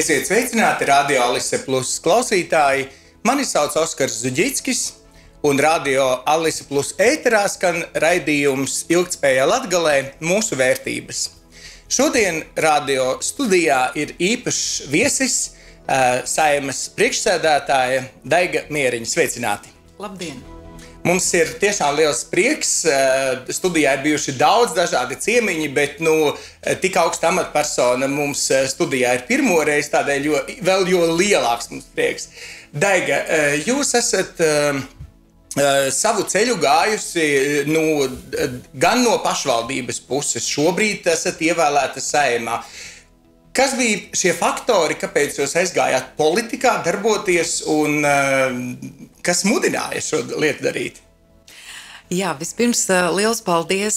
Esiet sveicināti Radio Alise Plus klausītāji. Mani sauc Oskars Zuģickis, un Radio Alise Plus ēterā skan raidījums Ilgtspējā Latgalē mūsu vērtības. Šodien radio studijā ir īpašs viesis, Saeimas priekšsēdētāja Daiga Mieriņa. Sveicināti! Labdien! Mums ir tiešām liels prieks. Studijā ir bijuši daudz dažādi ciemiņi, bet tik augsta amatpersona mums studijā ir pirmoreiz, tādēļ vēl lielāks mums prieks. Daiga, jūs esat savu ceļu gājusi gan no pašvaldības puses, šobrīd esat ievēlēta Saeimā. Kas bija šie faktori, kāpēc jūs aizgājāt politikā darboties un kas mudināja šo lietu darīt? Jā, vispirms liels paldies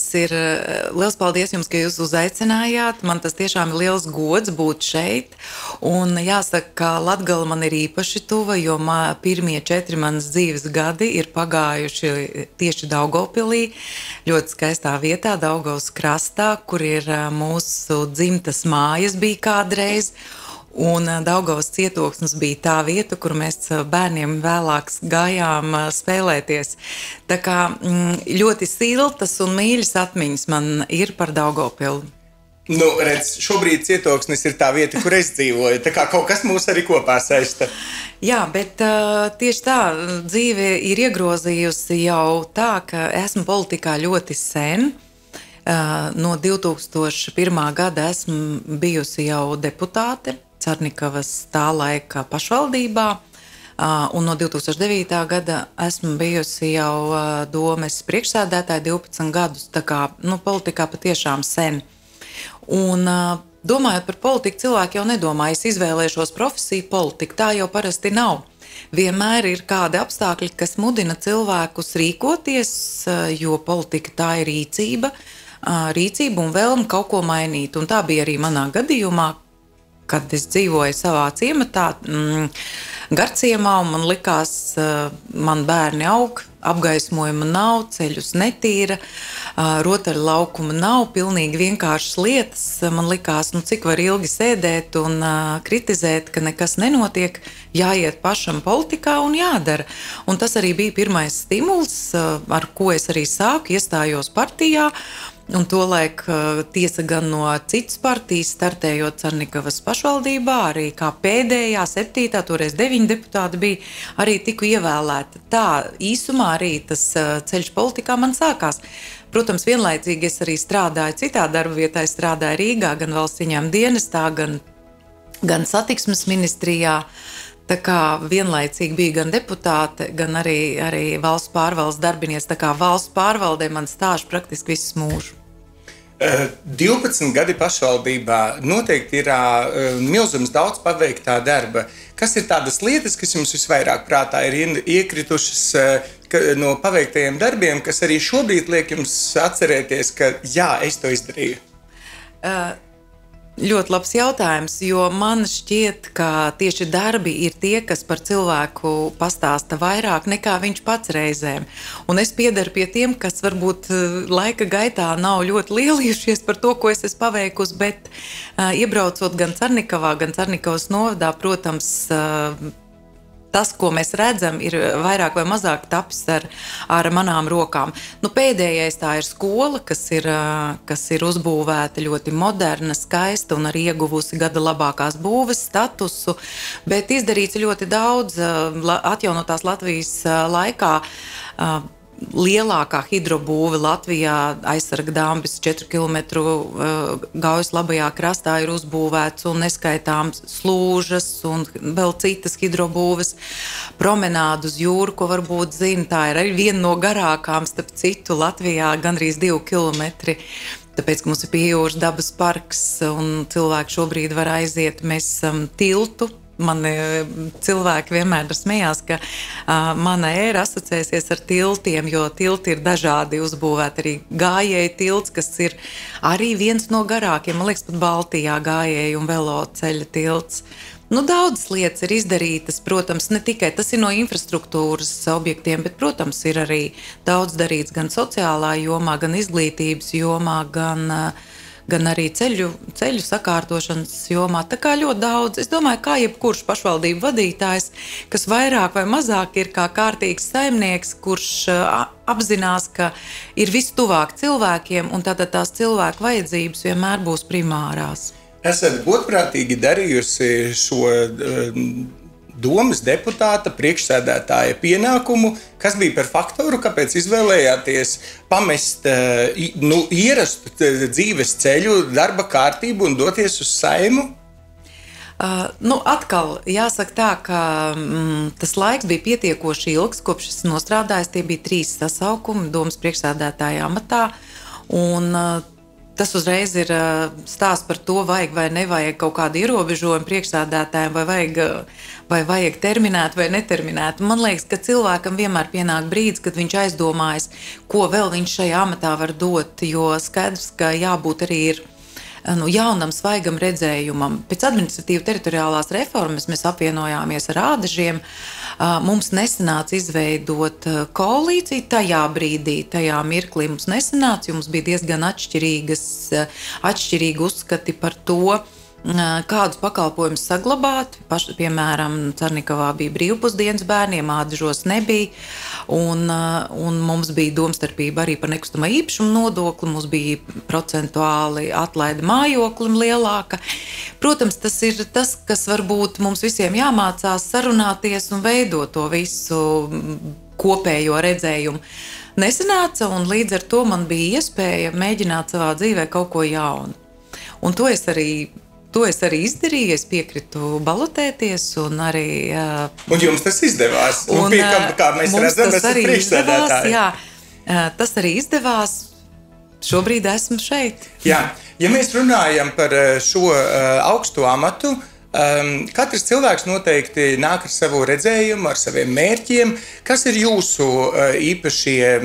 jums, ka jūs uzaicinājāt. Man tas tiešām ir liels gods būt šeit. Un jāsaka, ka Latgala man ir īpaši tuva, jo pirmie 4 manas dzīves gadi ir pagājuši tieši Daugavpilī, ļoti skaistā vietā, Daugavas krastā, kur ir mūsu dzimtas mājas bija kādreiz. Un Daugavas cietoksnis bija tā vieta, kur mēs bērniem vēlāk gājām spēlēties. Tā kā ļoti siltas un mīļas atmiņas man ir par Daugavpili. Redz, šobrīd cietoksnis ir tā vieta, kur es dzīvoju. Tā kā kaut kas mūs arī kopā saista. Jā, bet tieši tā dzīve ir iegrozījusi jau tā, ka esmu politikā ļoti sen. No 2001. gada esmu bijusi jau deputāte Carnikavas tā laika pašvaldībā, un no 2009. gada esmu bijusi jau domes priekšsēdētāja 12 gadus, tā kā politikā patiešām sen. Un domājot par politiku, cilvēki jau nedomā, es izvēlēšos profesiju politiku, tā jau parasti nav. Vienmēr ir kādi apstākļi, kas mudina cilvēkus rīkoties, jo politika tā ir rīcība un vēlme kaut ko mainīt, un tā bija arī manā gadījumā, kad es dzīvoju savā ciematā, Garciemā, un man likās, man bērni aug, apgaismojuma nav, ceļus netīra, rotaļu laukuma nav, pilnīgi vienkāršas lietas. Man likās, cik var ilgi sēdēt un kritizēt, ka nekas nenotiek, jāiet pašam politikā un jādara. Un tas arī bija pirmais stimuls, ar ko es arī sāku, iestājos partijā. Un tolaik tiesa gan no citas partijas, startējot Carnikavas pašvaldībā, arī kā pēdējā 7, toreiz 9 deputāti bija, arī tiku ievēlēta. Tā īsumā arī tas ceļš politikā man sākās. Protams, vienlaicīgi es arī strādāju citā darba vietā, es strādāju Rīgā, gan valsts ieņēmuma dienestā, gan satiksmes ministrijā. Tā kā vienlaicīgi bija gan deputāte, gan arī valsts pārvaldes darbinieks. Tā kā valsts pārvaldē man stāž praktiski visu mūžu. 12 gadi pašvaldībā noteikti ir milzums daudz paveiktā darba. Kas ir tādas lietas, kas jums visvairāk prātā ir iekritušas no paveiktajiem darbiem, kas arī šobrīd liek jums atcerēties, ka jā, es to izdarīju? Ļoti labs jautājums, jo man šķiet, ka tieši darbi ir tie, kas par cilvēku pastāsta vairāk nekā viņš pats reizēm. Un es piedaru pie tiem, kas varbūt laika gaitā nav ļoti lielījušies par to, ko es esmu paveikusi, bet iebraucot gan Carnikavā, gan Carnikavas novadā, protams, tas, ko mēs redzam, ir vairāk vai mazāk tapis ar manām rokām. Pēdējais tā ir skola, kas ir uzbūvēta ļoti moderna, skaista un arī ieguvusi gada labākās būves statusu, bet izdarīts ļoti daudz atjaunotās Latvijas laikā. Lielākā hidrobūve Latvijā, aizsarga dambis 4 km Gaujas labajā krastā ir uzbūvēts un neskaitāms slūžas un vēl citas hidrobūves, promenādu uz jūru, ko varbūt zina, tā ir arī viena no garākām, starp citu, Latvijā gandrīz 2 km. Tāpēc, ka mums ir pie jūras dabas parks un cilvēki šobrīd var aiziet, mēs esam tiltu. Mani cilvēki vienmēr smējās, ka mana ēra asociēsies ar tiltiem, jo tilti ir dažādi uzbūvēti. Arī gājēju tilts, kas ir arī viens no garākiem, man liekas, pat Baltijā gājēju un veloceļa tilts. Daudzas lietas ir izdarītas, protams, ne tikai tas ir no infrastruktūras objektiem, bet, protams, ir arī daudz darīts gan sociālā jomā, gan izglītības jomā, gan gan arī ceļu sakārtošanas jomā. Tā kā ļoti daudz. Es domāju, kā jebkurš pašvaldību vadītājs, kas vairāk vai mazāk ir kā kārtīgs saimnieks, kurš apzinās, ka ir vistuvāk cilvēkiem, un tātad tās cilvēku vajadzības vienmēr būs primārās. Esat godprātīgi darījusi šo domas deputāta, priekšsēdētāja pienākumu. Kas bija par faktoru, kāpēc izvēlējāties pamest ierastu dzīves ceļu, darba kārtību un doties uz Saimu? Atkal jāsaka tā, ka tas laiks bija pietiekoši ilgs, kopš es nostrādājos. Tie bija 3 sasaukumi domas priekšsēdētāja amatā. Un tas uzreiz ir stāsts par to, vajag vai nevajag kaut kādu ierobežojumu priekšsēdētājiem, vai vajag terminēt vai neterminēt. Man liekas, ka cilvēkam vienmēr pienāk brīdis, kad viņš aizdomājas, ko vēl viņš šajā amatā var dot, jo skaidrs, ka jābūt arī ir jaunam, svaigam redzējumam. Pēc administratīva teritoriālās reformas mēs apvienojāmies ar ādažiem. Mums nesanāca izveidot koalīciju tajā brīdī, tajā mirklī mums nesanāca, jo mums bija diezgan atšķirīgi uzskati par to, kādus pakalpojumus saglabāt. Piemēram, Carnikavā bija brīvpusdienas bērniem, ādažos nebija. Un mums bija domstarpība arī par nekustamā īpašuma nodokli, mums bija procentuāli atlaide mājoklim lielāka. Protams, tas ir tas, kas varbūt mums visiem jāmācās sarunāties un veidot to visu kopējo redzējumu. Nesanāca, un līdz ar to man bija iespēja mēģināt savā dzīvē kaut ko jaunu. Un to es arī izdarīju, es piekritu balotēties un arī... Un jums tas izdevās? Kā mēs redzam, esat priekšsēdētāji. Jā, tas arī izdevās. Šobrīd esmu šeit. Jā, ja mēs runājam par šo augsto amatu, katrs cilvēks noteikti nāk ar savu redzējumu, ar saviem mērķiem. Kas ir jūsu īpašie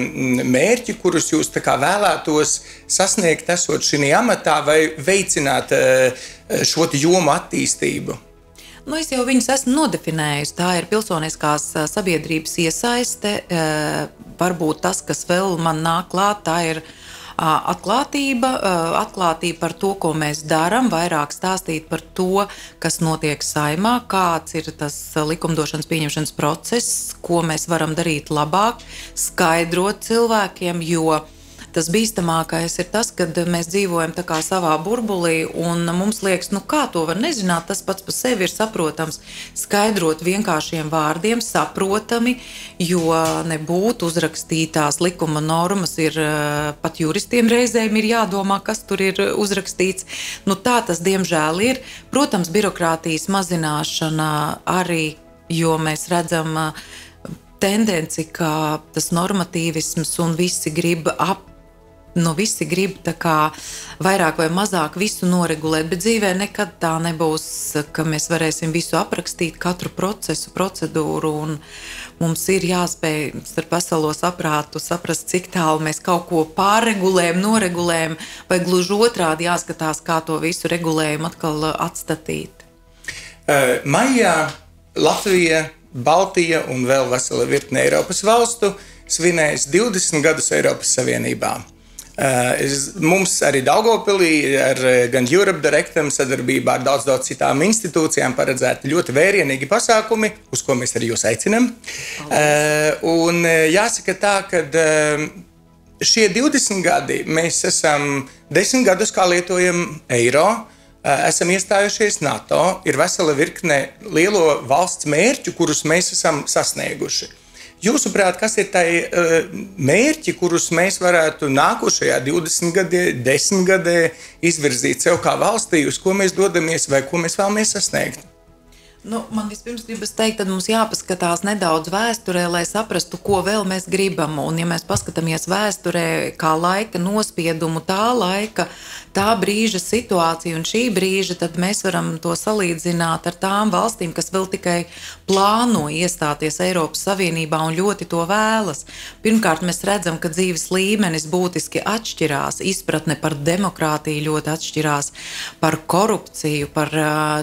mērķi, kurus jūs tā kā vēlētos sasniegt, esot šī amatā, vai veicināt šo jomu attīstību? Es jau viņus esmu nodefinējusi. Tā ir pilsoniskās sabiedrības iesaiste. Varbūt tas, kas vēl man nāk klāt, tā ir atklātība par to, ko mēs darām, vairāk stāstīt par to, kas notiek Saimā, kāds ir tas likumdošanas pieņemšanas process, ko mēs varam darīt labāk, skaidrot cilvēkiem, jo tas bīstamākais ir tas, kad mēs dzīvojam tā kā savā burbulī un mums liekas, kā to var nezināt, tas pats par sevi ir saprotams. Skaidrot vienkāršiem vārdiem, saprotami, jo nebūtu uzrakstītās likuma normas, ir pat juristiem reizēm ir jādomā, kas tur ir uzrakstīts. Tā tas diemžēl ir. Protams, birokrātijas mazināšana arī, jo mēs redzam tendenci, ka tas normatīvisms un visi grib tā kā vairāk vai mazāk visu noregulēt, bet dzīvē nekad tā nebūs, ka mēs varēsim visu aprakstīt, katru procesu, procedūru, un mums ir jāspēj starp veselo saprātu saprast, cik tālu mēs kaut ko pārregulējam, noregulējam, vai gluži otrādi jāskatās, kā to visu regulējumu atkal atstatīt. Maijā Latvija, Baltija un vēl vesela virkne Eiropas valstu svinēs 20 gadus Eiropas Savienībā. Mums arī Daugavpilī ar gan Europe Directam sadarbībā ar daudz citām institūcijām paredzēti ļoti vērienīgi pasākumi, uz ko mēs arī jūs aicinam. Un jāsaka tā, ka šie 20 gadi mēs esam 10 gadus kā lietojam eiro, esam iestājušies NATO, ir vesela virkne lielo valsts mērķu, kurus mēs esam sasnieguši. Jūsuprāt, kas ir tai mērķi, kurus mēs varētu nākošajā 20 gadē, 10 gadē izvirzīt sev kā valstī, uz ko mēs dodamies vai ko mēs vēlamies sasniegt? Man vispirms gribas teikt, tad mums jāpaskatās nedaudz vēsturē, lai saprastu, ko vēl mēs gribam. Un ja mēs paskatāmies vēsturē kā laika nospiedumu, tā brīža situācija un šī brīža, tad mēs varam to salīdzināt ar tām valstīm, kas vēl tikai plāno iestāties Eiropas Savienībā un ļoti to vēlas. Pirmkārt, mēs redzam, ka dzīves līmenis būtiski atšķirās, izpratne par demokrātiju ļoti atšķirās, par korupciju, par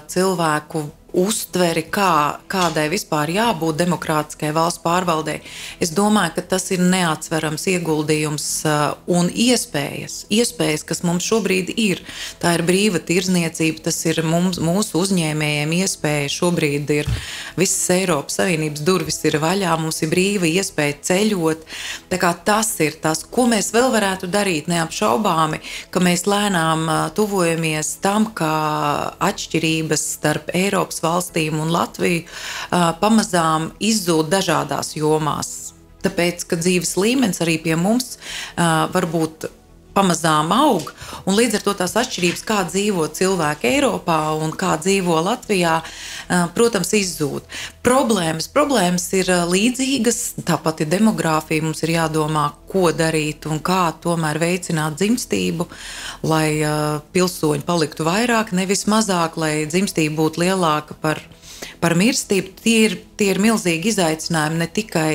cilvēku uztveri, kādai vispār jābūt demokrātiskai valsts pārvaldei. Es domāju, ka tas ir neatsverams ieguldījums un iespējas, kas mums šobrīd ir. Tā ir brīva tirdzniecība, tas ir mūsu uzņēmējiem iespēja. Šobrīd ir visas Eiropas Savienības durvis ir vaļā, mums ir brīva iespēja ceļot. Tā kā tas ir tas, ko mēs vēl varētu darīt, neapšaubāmi, ka mēs lēnām tuvojamies tam, ka atšķirības starp Eiropas valstīm un Latviju pamazām izzūd dažādās jomās. Tāpēc, ka dzīves līmenis arī pie mums varbūt pamazām aug, un līdz ar to tās atšķirības, kā dzīvo cilvēki Eiropā un kā dzīvo Latvijā, protams, izzūd. Problēmas ir līdzīgas, tāpat ir demogrāfija, mums ir jādomā, ko darīt un kā tomēr veicināt dzimstību, lai pilsoņi paliktu vairāk, nevis mazāk, lai dzimstība būtu lielāka par mirstību. Tie ir milzīgi izaicinājumi ne tikai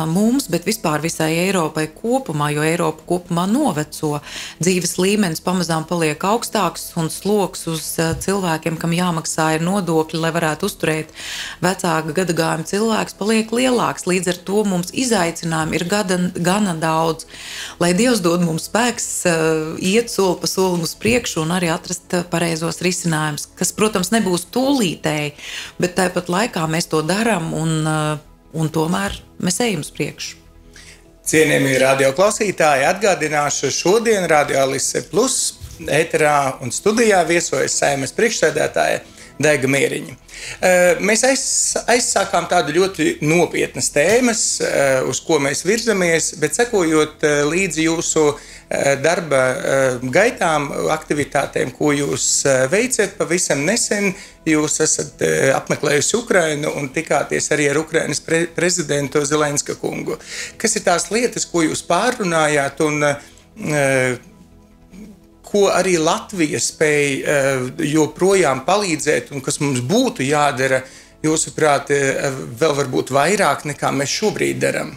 mums, bet vispār visai Eiropai kopumā, jo Eiropa kopumā noveco. Dzīves līmenis pamazām paliek augstāks un sloks uz cilvēkiem, kam jāmaksā ir nodokļi, lai varētu uzturēt vecāka gadagājuma cilvēks, paliek lielāks. Līdz ar to mums izaicinājumi ir gana daudz. Lai Dievs dod mums spēks iet soli pa solim uz priekšu un arī atrast pareizos risinājumus, kas, protams, nebūs tūlītēji, bet tāpat laikā mēs to darām un tomēr mēs ejam uz priekšu. Cienījamie radioklausītāji, atgādināšu, šodien Radio Alise Plus ēterā un studijā viesojas Saeimas priekšsēdētāja Daiga Mieriņa. Mēs aizsākām tādu ļoti nopietnas tēmas, uz ko mēs virzamies, bet sekojot līdzi jūsu darba gaitām, aktivitātēm, ko jūs veicat pavisam nesen, jūs esat apmeklējusi Ukrainu un tikāties arī ar Ukrainas prezidentu Zelenska kungu. Kas ir tās lietas, ko jūs pārrunājāt un ko arī Latvija spēja joprojām palīdzēt un kas mums būtu jādara, jūsuprāt, vēl varbūt vairāk nekā mēs šobrīd darām?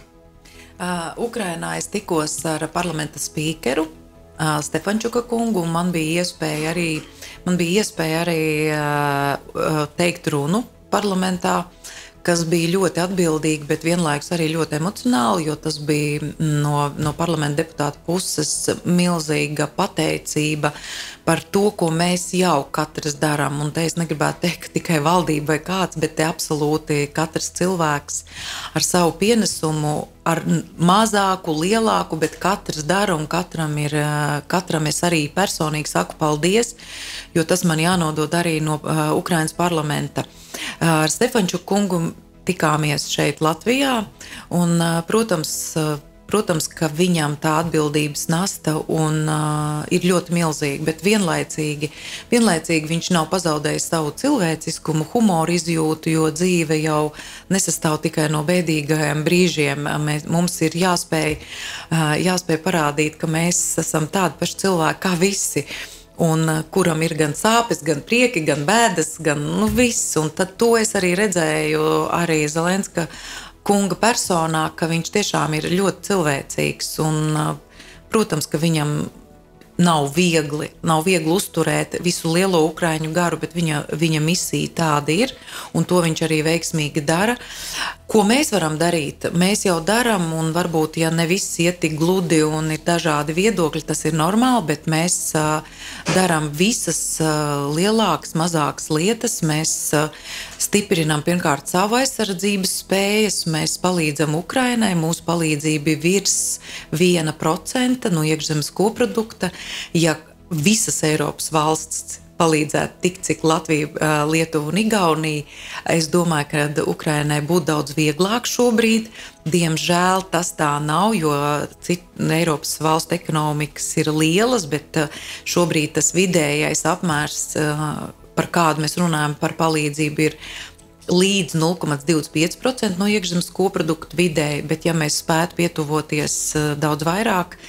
Ukrainā es tikos ar parlamenta spīkeru Stefančuka kungu, un man bija iespēja arī teikt runu parlamentā, kas bija ļoti atbildīgi, bet vienlaikus arī ļoti emocionāli, jo tas bija no parlamenta deputāta puses milzīga pateicība par to, ko mēs jau katrs darām. Un te es negribētu teikt, ka tikai valdība vai kāds, bet te absolūti katrs cilvēks ar savu pienesumu, ar mazāku, lielāku, bet katrs dara un katram es arī personīgi saku paldies, jo tas man jānodod arī no Ukrainas parlamenta. Ar Stefančuku kungu tikāmies šeit Latvijā un, protams, ka viņam tā atbildības nasta ir ļoti milzīga, bet vienlaicīgi viņš nav pazaudējis savu cilvēciskumu, humoru izjūtu, jo dzīve jau nesastāv tikai no bēdīgajiem brīžiem. Mums ir jāspēj parādīt, ka mēs esam tādi paši cilvēki kā visi. Un kuram ir gan sāpes, gan prieki, gan bēdas, gan viss. Un tad to es arī redzēju arī Zelenska kunga personā, ka viņš tiešām ir ļoti cilvēcīgs. Un, protams, ka viņam nav viegli uzturēt visu lielo Ukraiņu garu, bet viņa misija tāda ir, un to viņš arī veiksmīgi dara. Ko mēs varam darīt? Mēs jau darām, un varbūt, ja ne viss iet tik gludi un ir dažādi viedokļi, tas ir normāli, bet mēs darām visas lielākas, mazākas lietas. Mēs stiprinām pirmkārt savu aizsardzības spējas, mēs palīdzam Ukrainai, mūsu palīdzība ir virs 1% no iekšzemes koprodukta. Ja visas Eiropas valsts palīdzētu tik, cik Latvija, Lietuva un Igaunija, es domāju, ka Ukrainai būtu daudz vieglāk šobrīd. Diemžēl tas tā nav, jo Eiropas valstu ekonomikas ir lielas, bet šobrīd tas vidējais apmērs, par kādu mēs runājam par palīdzību, ir līdz 0,25% no iekšzemes koprodukta vidēji, bet ja mēs spētu pietuvoties daudz vairāk,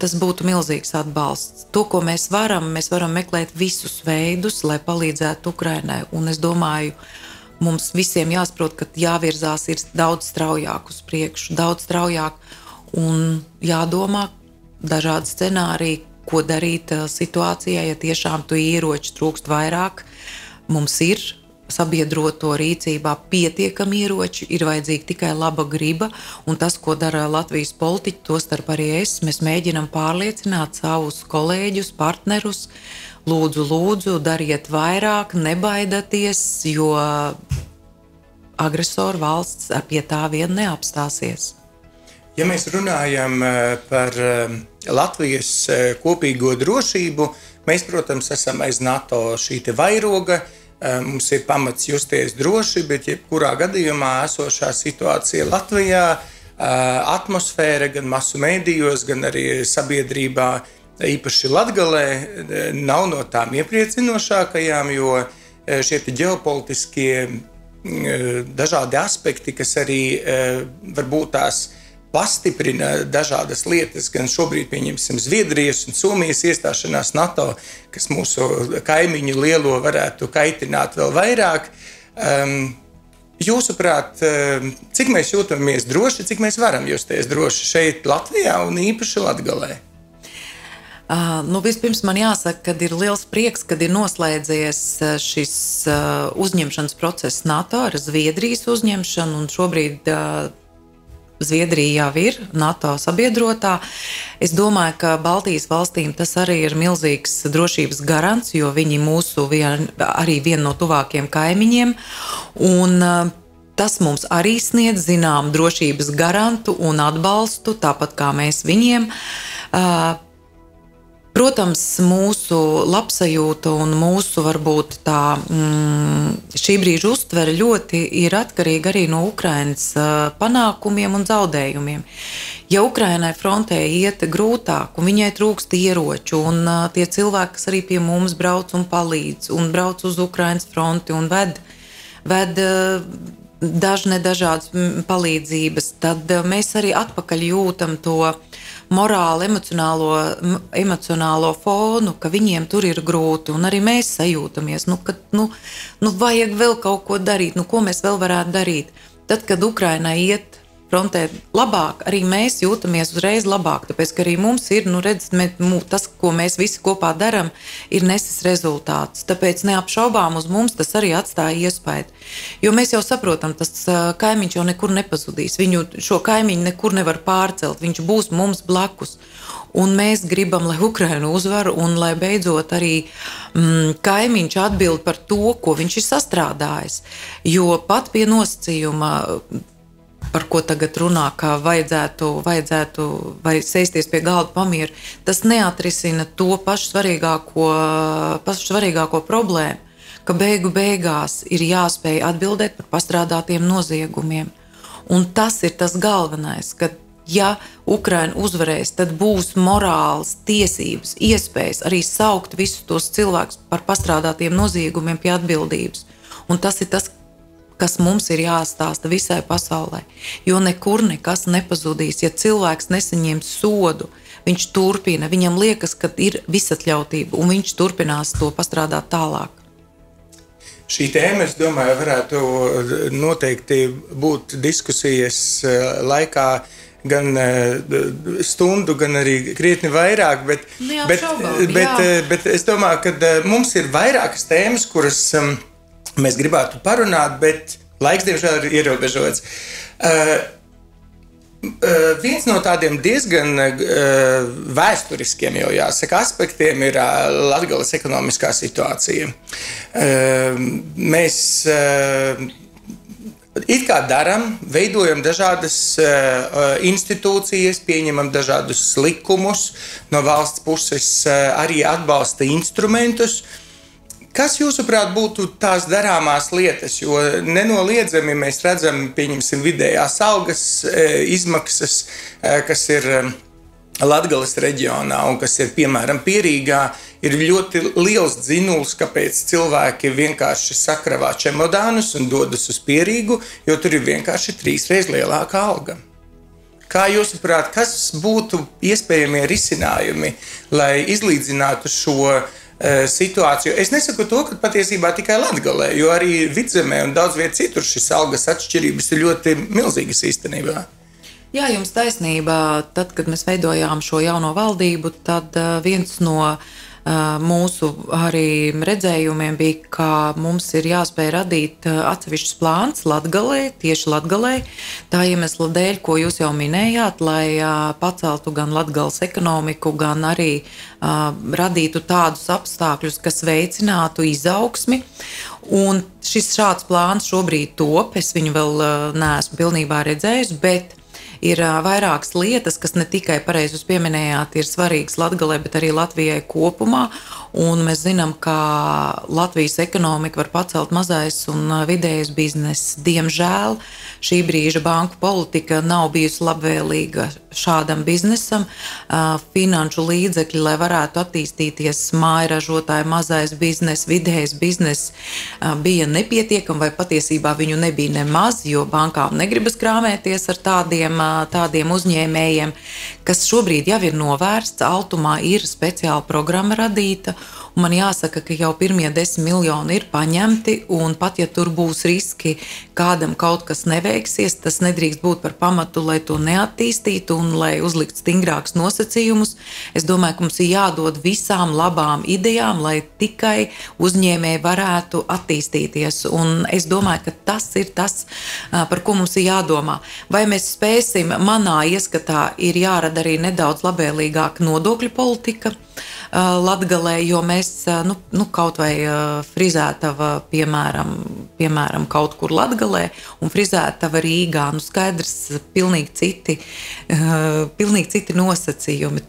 tas būtu milzīgs atbalsts. To, ko mēs varam meklēt visus veidus, lai palīdzētu Ukrainai. Un es domāju, mums visiem jāsaprot, ka jāvirzās ir daudz straujāk uz priekšu, daudz straujāk un jādomā dažādi scenāriji, ko darīt situācijā, ja tiešām tu ieroči trūkst vairāk. Mums ir sabiedroto rīcībā pietiekami ieroči, ir vajadzīga tikai laba griba, un tas, ko dara Latvijas politiķi, tostarp arī mēs mēģinam pārliecināt savus kolēģus, partnerus, lūdzu, dariet vairāk, nebaidieties, jo agresoru valsts pie tā vien neapstāsies. Ja mēs runājam par Latvijas kopīgo drošību, mēs, protams, esam aiz NATO šī te vairoga, mums ir pamats justies droši, bet jebkurā gadījumā esošā situācija Latvijā, atmosfēra gan masu mēdījos, gan arī sabiedrībā, īpaši Latgalē, nav no tām iepriecinošākajām, jo šie ģeopolitiskie dažādi aspekti, kas arī varbūt tās pastiprina dažādas lietas, gan šobrīd pieņemsim Zviedrijas un Somijas iestāšanās NATO, kas mūsu kaimiņu lielo varētu kaitināt vēl vairāk. Jūsuprāt, cik mēs jūtamies droši, cik mēs varam justies droši šeit Latvijā un īpaši Latgalē? Vispirms man jāsaka, ka ir liels prieks, kad ir noslēdzies šis uzņemšanas process NATO ar Zviedrijas uzņemšanu, un šobrīd Zviedrija jau ir NATO sabiedrotā. Es domāju, ka Baltijas valstīm tas arī ir milzīgs drošības garants, jo viņi mūsu arī viena no tuvākiem kaimiņiem. Un tas mums arī sniedz zinām drošības garantu un atbalstu, tāpat kā mēs viņiem. Protams, mūsu labsajūta un mūsu varbūt tā šī brīža uztvere ļoti ir atkarīga arī no Ukrainas panākumiem un zaudējumiem. Ja Ukrainai frontē iet grūtāk un viņai trūkst ieroču un tie cilvēki, kas arī pie mums brauc un palīdz un brauc uz Ukrainas fronti un ved dažādas palīdzības, tad mēs arī atpakaļ jūtam to morāli, emocionālo fonu, ka viņiem tur ir grūti, un arī mēs sajūtamies, ka vajag vēl kaut ko darīt, ko mēs vēl varētu darīt. Tad, kad Ukrainai iet frontē labāk, arī mēs jūtamies uzreiz labāk, tāpēc, ka arī mums ir, tas, ko mēs visi kopā daram, ir nesis rezultāts. Tāpēc neapšaubām uz mums tas arī atstāja iespaidu. Jo mēs jau saprotam, tas kaimiņš jau nekur nepazudīs, šo kaimiņu nekur nevar pārcelt, viņš būs mums blakus. Un mēs gribam, lai Ukraina uzvar un lai beidzot arī kaimiņš atbild par to, ko viņš ir sastrādājis. Jo pat pie nosacījuma, par ko tagad runā, ka vajadzētu vai sēsties pie galda pamieru, tas neatrisina to pašu svarīgāko problēmu, ka beigās ir jāspēj atbildēt par pastrādātiem noziegumiem. Un tas ir tas galvenais, ka ja Ukraina uzvarēs, tad būs morāls tiesības, iespējas arī saukt visus tos cilvēkus par pastrādātiem noziegumiem pie atbildības. Un tas ir tas, kas mums ir jāstāsta visai pasaulē. Jo nekur nekas nepazudīs. Ja cilvēks nesaņems sodu, viņš turpina, viņam liekas, ka ir visatļautība, un viņš turpinās to pastrādāt tālāk. Šī tēma, es domāju, varētu noteikti būt diskusijas laikā gan stundu, gan arī krietni vairāk, bet es domāju, ka mums ir vairākas tēmas, kuras mēs gribētu parunāt, bet laiks, diemžēl, ir ierobežots. Viens no tādiem diezgan vēsturiskiem, jau jāsaka, aspektiem ir Latgales ekonomiskā situācija. Mēs it kā daram, veidojam dažādas institūcijas, pieņemam dažādus likumus, no valsts puses arī atbalsta instrumentus. Kas, jūsuprāt, būtu tās darāmās lietas, jo nenoliedzami mēs redzam, pieņemsim, vidējās algas izmaksas, kas ir Latgales reģionā un kas ir, piemēram, Pierīgā, ir ļoti liels dzinuls, kāpēc cilvēki vienkārši sakravā čemodānus un dodas uz Pierīgu, jo tur ir vienkārši 3 reizes lielāka alga. Kā jūsuprāt, kas būtu iespējamie risinājumi, lai izlīdzinātu šo situāciju? Es nesaku to, ka patiesībā tikai Latgalē, jo arī Vidzemē un daudz viet citur šis algas atšķirības ir ļoti milzīgas īstenībā. Jā, jums taisnība. Tad, kad mēs veidojām šo jauno valdību, tad viens no mūsu arī redzējumiem bija, ka mums ir jāspēj radīt atsevišķus plāns Latgalē, tieši Latgalē, tā iemesla dēļ, ko jūs jau minējāt, lai paceltu gan Latgales ekonomiku, gan arī radītu tādus apstākļus, kas veicinātu izaugsmi. Un šāds plāns šobrīd top, es viņu vēl neesmu pilnībā redzējis, bet ir vairākas lietas, kas ne tikai pareizi jūs pieminējāt, ir svarīgas Latgalē, bet arī Latvijai kopumā. Un mēs zinām, ka Latvijas ekonomika var pacelt mazais un vidējais bizness. Diemžēl šī brīža banku politika nav bijusi labvēlīga šādam biznesam. Finanšu līdzekļi, lai varētu attīstīties mājražotāji, mazais biznes, vidējais biznes, bija nepietiekami vai patiesībā viņu nebija nemaz, jo bankām negribas krāmēties ar tādiem uzņēmējiem, kas šobrīd jau ir novērsts. Altumā ir speciāla programma radīta, un man jāsaka, ka jau pirmie 10 miljoni ir paņemti, un pat ja tur būs riski, kādam kaut kas neveiksies, tas nedrīkst būt par pamatu, lai to neattīstītu un lai uzlikt stingrākus nosacījumus. Es domāju, ka mums ir jādod visām labām idejām, lai tikai uzņēmēji varētu attīstīties, un es domāju, ka tas ir tas, par ko mums ir jādomā. Vai mēs spēsim, manā ieskatā ir jārada arī nedaudz labvēlīgāka nodokļu politika Latgalē, jo mēs kaut vai frizētava, piemēram, kaut kur Latgalē un frizētava Rīgā, skaidrs, pilnīgi citi nosacījumi.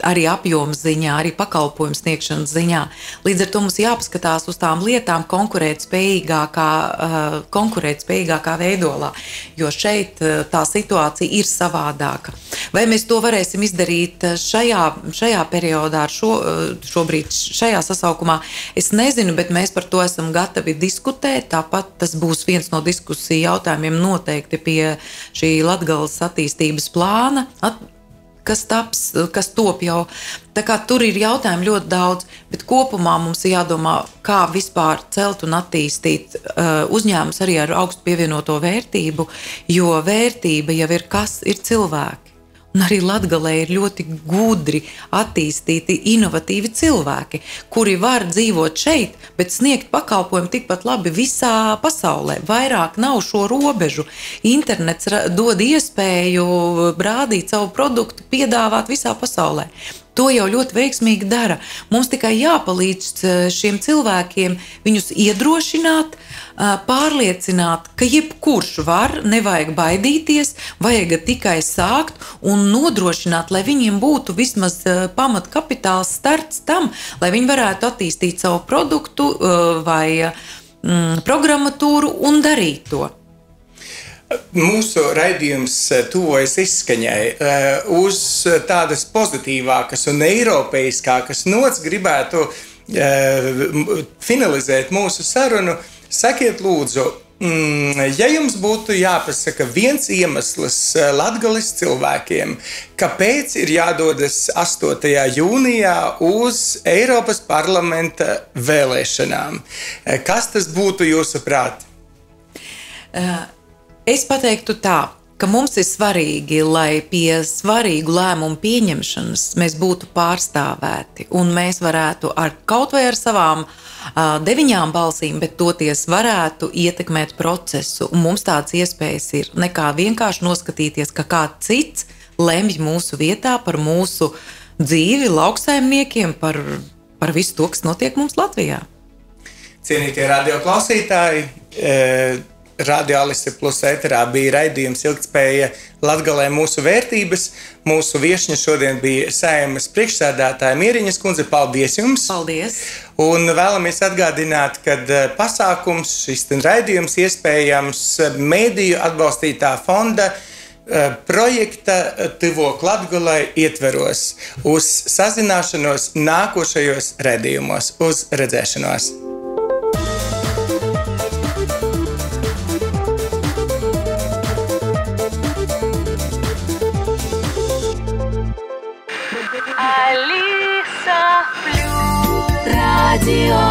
Arī apjoms ziņā, arī pakalpojumu sniegšanas ziņā. Līdz ar to mums jāpaskatās uz tām lietām konkurētspējīgākā veidolā, jo šeit tā situācija ir savādāka. Vai mēs to varēsim izdarīt šajā periodā, šobrīd šajā sasaukumā? Es nezinu, bet mēs par to esam gatavi diskutēt. Tāpat tas būs viens no diskusiju jautājumiem noteikti pie šī Latgales attīstības plāna, kas top jau. Tā kā tur ir jautājumi ļoti daudz, bet kopumā mums ir jādomā, kā vispār celt un attīstīt uzņēmumus arī ar augstu pievienoto vērtību, jo vērtība jau ir kas ir cilvēki. Un arī Latgalē ir ļoti gudri attīstīti, inovatīvi cilvēki, kuri var dzīvot šeit, bet sniegt pakalpojumu tikpat labi visā pasaulē. Vairāk nav šo robežu. Internets dod iespēju rādīt savu produktu, piedāvāt visā pasaulē. To jau ļoti veiksmīgi dara. Mums tikai jāpalīdz šiem cilvēkiem viņus iedrošināt, pārliecināt, ka jebkurš var, nevajag baidīties, vajag tikai sākt un nodrošināt, lai viņiem būtu vismaz pamatkapitāls starts tam, lai viņi varētu attīstīt savu produktu vai programmatūru un darīt to. Mūsu raidījums tuvojas izskaņai. Uz tādas pozitīvākas un eiropeiskākas nots gribētu finalizēt mūsu sarunu. Sakiet lūdzu, ja jums būtu jāpasaka viens iemesls Latgales cilvēkiem, kāpēc ir jādodas 8. jūnijā uz Eiropas parlamenta vēlēšanām, kas tas būtu jūsuprāt? Es pateiktu tā, ka mums ir svarīgi, lai pie svarīgu lēmumu pieņemšanas mēs būtu pārstāvēti un mēs varētu kaut vai ar savām 9 balsīm, bet toties varētu ietekmēt procesu. Un mums tāds iespējas ir nekā vienkārši noskatīties, ka kāds cits lemj mūsu vietā par mūsu dzīvi, lauksaimniekiem, par visu to, kas notiek mums Latvijā. Cienītie radioklausītāji, Radio Alise Plus ēterā bija raidījums Ilgtspēja Latgalē mūsu vērtības. Mūsu viešņa šodien bija Saeimas priekšsēdētāja Mieriņas kundze. Paldies jums! Paldies! Un vēlamies atgādināt, ka pasākums, šis raidījums iespējams Mēdīju atbalstītā fonda projekta Tuvāk Latgalei ietveros. Uz sazināšanos nākošajos raidījumos. Uz redzēšanos! Radio